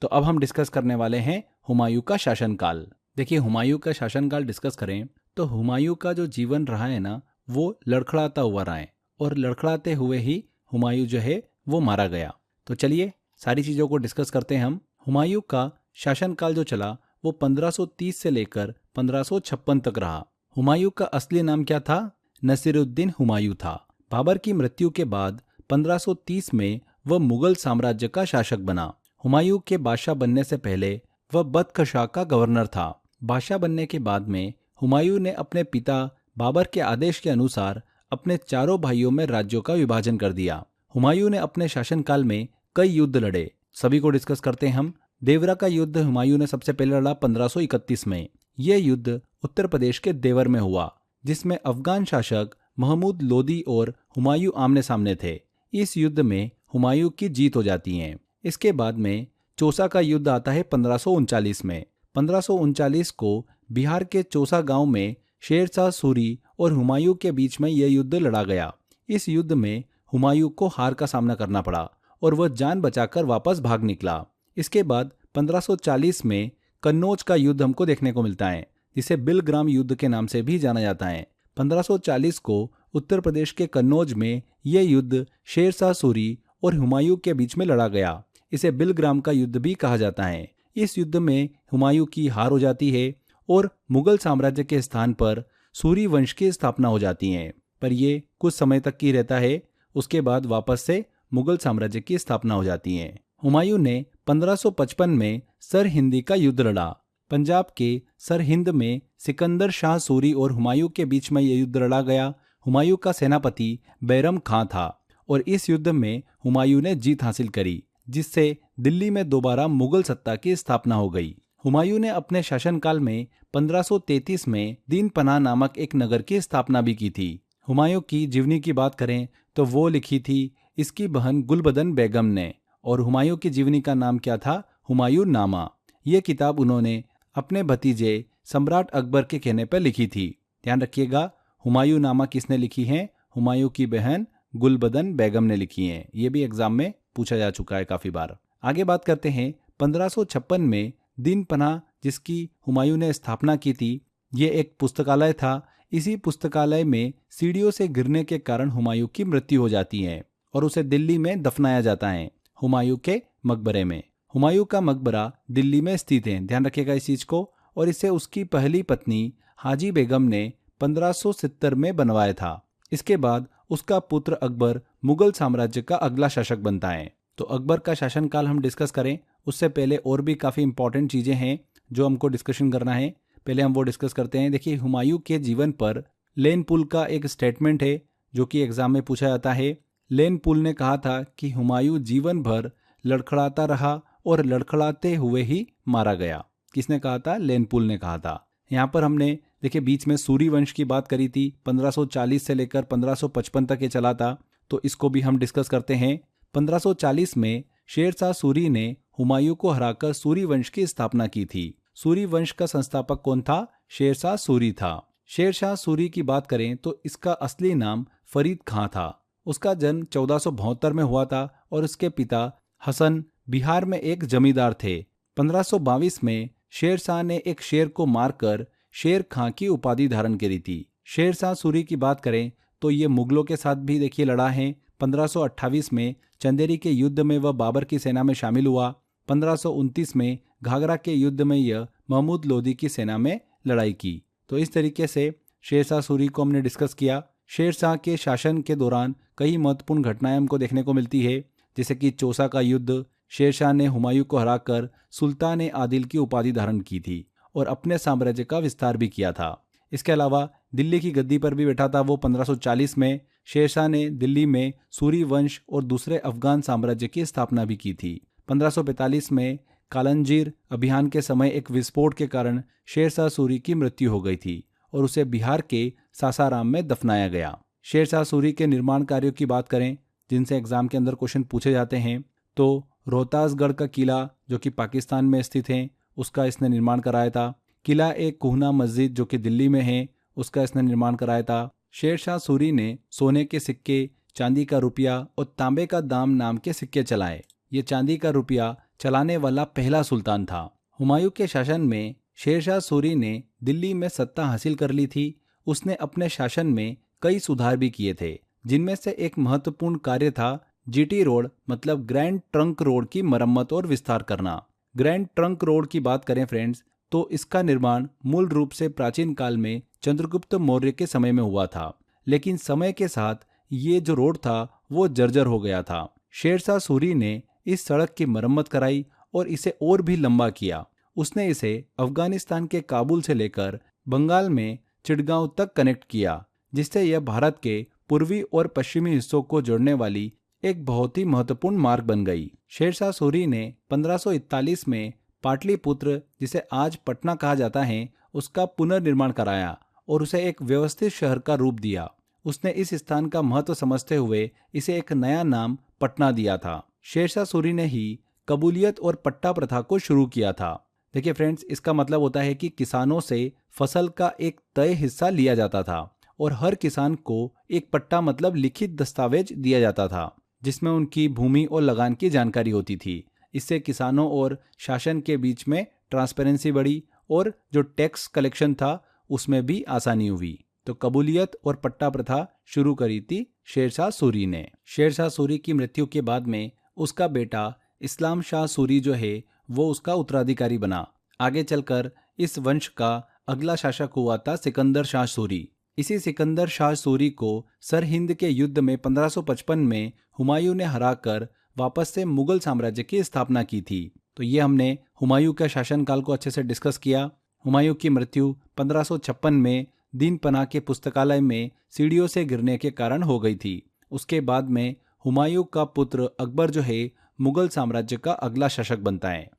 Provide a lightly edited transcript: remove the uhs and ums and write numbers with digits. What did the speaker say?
तो अब हम डिस्कस करने वाले हैं हुमायूं का शासनकाल। देखिए, हुमायूं का शासनकाल डिस्कस करें तो हुमायूं का जो जीवन रहा है ना, वो लड़खड़ाता हुआ रहा है और लड़खड़ाते हुए ही हुमायूं जो है वो मारा गया। तो चलिए सारी चीज़ों को डिस्कस करते हैं हम। हुमायूं का शासनकाल जो चला वो 1530 से लेकर 1556 तक रहा। हुमायूं का असली नाम क्या था? नसीरुद्दीन हुमायूं था। बाबर की मृत्यु के बाद 1530 में वह मुगल साम्राज्य का शासक बना। हुमायूं के बादशाह बनने से पहले वह बदखशां का गवर्नर था। बादशाह बनने के बाद में हुमायूं ने अपने पिता बाबर के आदेश के अनुसार अपने चारों भाइयों में राज्यों का विभाजन कर दिया। हुमायूं ने अपने शासनकाल में कई युद्ध लड़े, सभी को डिस्कस करते हैं हम। देवरा का युद्ध हुमायूं ने सबसे पहले लड़ा 1531 में। यह युद्ध उत्तर प्रदेश के देवर में हुआ, जिसमें अफगान शासक महमूद लोदी और हुमायूं आमने सामने थे। इस युद्ध में हुमायूं की जीत हो जाती है। इसके बाद में चौसा का युद्ध आता है 1539 में। 1539 को बिहार के चौसा गांव में शेरशाह सूरी और हुमायूं के बीच में यह युद्ध लड़ा गया। इस युद्ध में हुमायूं को हार का सामना करना पड़ा और वह जान बचाकर वापस भाग निकला। इसके बाद 1540 में कन्नौज का युद्ध हमको देखने को मिलता है, जिसे बिलग्राम युद्ध के नाम से भी जाना जाता है। 1540 को उत्तर प्रदेश के कन्नौज में यह युद्ध शेरशाह सूरी और हुमायूं के बीच में लड़ा गया। इसे बिलग्राम का युद्ध भी कहा जाता है। इस युद्ध में हुमायूं की हार हो जाती है और मुगल साम्राज्य के स्थान पर सूरी वंश की स्थापना हो जाती है, पर यह कुछ समय तक ही रहता है। उसके बाद वापस से मुगल साम्राज्य की स्थापना हो जाती है। हुमायूं ने 1555 में सरहिंदी का युद्ध लड़ा। पंजाब के सरहिंद में सिकंदर शाह सूरी और हुमायूं के बीच में यह युद्ध लड़ा गया। हुमायूं का सेनापति बैरम खां था और इस युद्ध में हुमायूं ने जीत हासिल करी, जिससे दिल्ली में दोबारा मुगल सत्ता की स्थापना हो गई। हुमायूं ने अपने शासनकाल में 1533 में दीन पनाह नामक एक नगर की स्थापना भी की थी। हुमायूं की जीवनी की बात करें तो वो लिखी थी इसकी बहन गुलबदन बेगम ने, और हुमायूं की जीवनी का नाम क्या था? हुमायूं नामा। ये किताब उन्होंने अपने भतीजे सम्राट अकबर के कहने पर लिखी थी। ध्यान रखिएगा, हुमायूं नामा किसने लिखी है? हुमायूं की बहन गुलबदन बेगम ने लिखी है। ये भी एग्जाम में पूछा जा चुका है काफी बार। आगे बात करते हैं 1556 में दीन पनाह, जिसकी हुमायूं ने स्थापना की थी, ये एक पुस्तकालय था। इसी पुस्तकालय में सीढ़ियों से गिरने के कारण हुमायूं की मृत्यु हो जाती है और उसे दिल्ली में दफनाया जाता है, हुमायूं के मकबरे में। हुमायूं का मकबरा दिल्ली में स्थित है, ध्यान रखिएगा इस चीज को। और इसे उसकी पहली पत्नी हाजी बेगम ने 1570 में बनवाया था। इसके बाद उसका पुत्र अकबर मुगल साम्राज्य का अगला शासक बनता है। तो अकबर का शासनकाल हम डिस्कस करें उससे पहले और भी काफ़ी इंपॉर्टेंट चीज़ें हैं जो हमको डिस्कशन करना है। पहले हम वो डिस्कस करते हैं। देखिए, हुमायूं के जीवन पर लेन पुल का एक स्टेटमेंट है जो कि एग्जाम में पूछा जाता है। लेन पुल ने कहा था कि हुमायूं जीवन भर लड़खड़ाता रहा और लड़खड़ाते हुए ही मारा गया। किसने कहा था? लेन पुल ने कहा था। यहाँ पर हमने देखिए बीच में सूरी वंश की बात करी थी, 1540 से लेकर 1555 तक ये चला था, तो इसको भी हम डिस्कस करते हैं। 1540 में शेरशाह सूरी ने हुमायूं को हराकर सूरी वंश की स्थापना की थी। सूरी वंश का संस्थापक कौन था? शेरशाह सूरी था। शेरशाह सूरी की बात करें तो इसका असली नाम फरीद खां था। उसका जन्म 1472 में हुआ था और उसके पिता हसन बिहार में एक जमींदार थे। 1522 में शेरशाह ने एक शेर को मारकर शेर खां की उपाधि धारण करी थी। शेरशाह सूरी की बात करें तो ये मुगलों के साथ भी देखिए लड़ा है। 1528 में चंदेरी के युद्ध में वह बाबर की सेना में शामिल हुआ। 1529 में घाघरा के युद्ध में यह महमूद लोदी की सेना में लड़ाई की। तो इस तरीके से शेरशाह सूरी को हमने डिस्कस किया। शेरशाह के शासन के दौरान कई महत्वपूर्ण घटनाएं हमको देखने को मिलती है, जैसे कि चौसा का युद्ध। शेरशाह ने हुमायूं को हराकर सुल्तान आदिल की उपाधि धारण की थी और अपने साम्राज्य का विस्तार भी किया था। इसके अलावा दिल्ली की गद्दी पर भी बैठा था वो 1540 में। शेरशाह ने दिल्ली में सूरी वंश और दूसरे अफगान साम्राज्य की स्थापना भी की थी। 1545 में कालंजीर अभियान के समय एक विस्फोट के कारण शेरशाह सूरी की मृत्यु हो गई थी और उसे बिहार के सासाराम में दफनाया गया। शेरशाह सूरी के निर्माण कार्यों की बात करें जिनसे एग्जाम के अंदर क्वेश्चन पूछे जाते हैं, तो रोहतासगढ़ का किला जो कि पाकिस्तान में स्थित है उसका इसने निर्माण कराया था। किला एक कोहना मस्जिद जो कि दिल्ली में है उसका इसने निर्माण कराया था। शेरशाह सूरी ने सोने के सिक्के, चांदी का रुपया और तांबे का दाम नाम के सिक्के चलाए। ये चांदी का रुपया चलाने वाला पहला सुल्तान था। हुमायूं के शासन में शेरशाह सूरी ने दिल्ली में सत्ता हासिल कर ली थी। उसने अपने शासन में कई सुधार भी किए थे, जिनमें से एक महत्वपूर्ण कार्य था जीटी रोड मतलब ग्रैंड ट्रंक रोड की मरम्मत और विस्तार करना। ग्रैंड ट्रंक रोड की बात करें फ्रेंड्स, तो इसका निर्माण मूल रूप से प्राचीन काल में चंद्रगुप्त मौर्य के समय में हुआ था, लेकिन समय के साथ ये जो रोड था वो जर्जर हो गया था। शेरशाह सूरी ने इस सड़क की मरम्मत कराई और इसे और भी लंबा किया। उसने इसे अफगानिस्तान के काबुल से लेकर बंगाल में चिटगांव तक कनेक्ट किया, जिससे यह भारत के पूर्वी और पश्चिमी हिस्सों को जोड़ने वाली एक बहुत ही महत्वपूर्ण मार्ग बन गई। शेरशाह सूरी ने 1541 में पाटलिपुत्र, जिसे आज पटना कहा जाता है, उसका पुनर्निर्माण कराया और उसे एक व्यवस्थित शहर का रूप दिया। उसने इस स्थान का महत्व समझते हुए इसे एक नया नाम पटना दिया था। शेरशाह सूरी ने ही कबूलियत और पट्टा प्रथा को शुरू किया था। देखिए फ्रेंड्स, इसका मतलब होता है कि किसानों से फसल का एक तय हिस्सा लिया जाता था और हर किसान को एक पट्टा मतलब लिखित दस्तावेज दिया जाता था, जिसमें उनकी भूमि और लगान की जानकारी होती थी। इससे किसानों और शासन के बीच में ट्रांसपेरेंसी बढ़ी और जो टैक्स कलेक्शन था उसमें भी आसानी हुई। तो कबूलियत और पट्टा प्रथा शुरू करी थी शेरशाह सूरी ने। शेरशाह सूरी की मृत्यु के बाद में उसका बेटा इस्लाम शाह सूरी जो है वो उसका उत्तराधिकारी बना। आगे चलकर इस वंश का अगला शासक हुआ था सिकंदर शाह सूरी। इसी सिकंदर शाह सूरी को सरहिंद के युद्ध में 1555 में हुमायूं ने हराकर वापस से मुगल साम्राज्य की स्थापना की थी। तो ये हमने हुमायूं का शासनकाल को अच्छे से डिस्कस किया। हुमायूं की मृत्यु 1556 में दीन पनाह के पुस्तकालय में सीढ़ियों से गिरने के कारण हो गई थी। उसके बाद में हुमायूं का पुत्र अकबर जो है मुगल साम्राज्य का अगला शासक बनता है।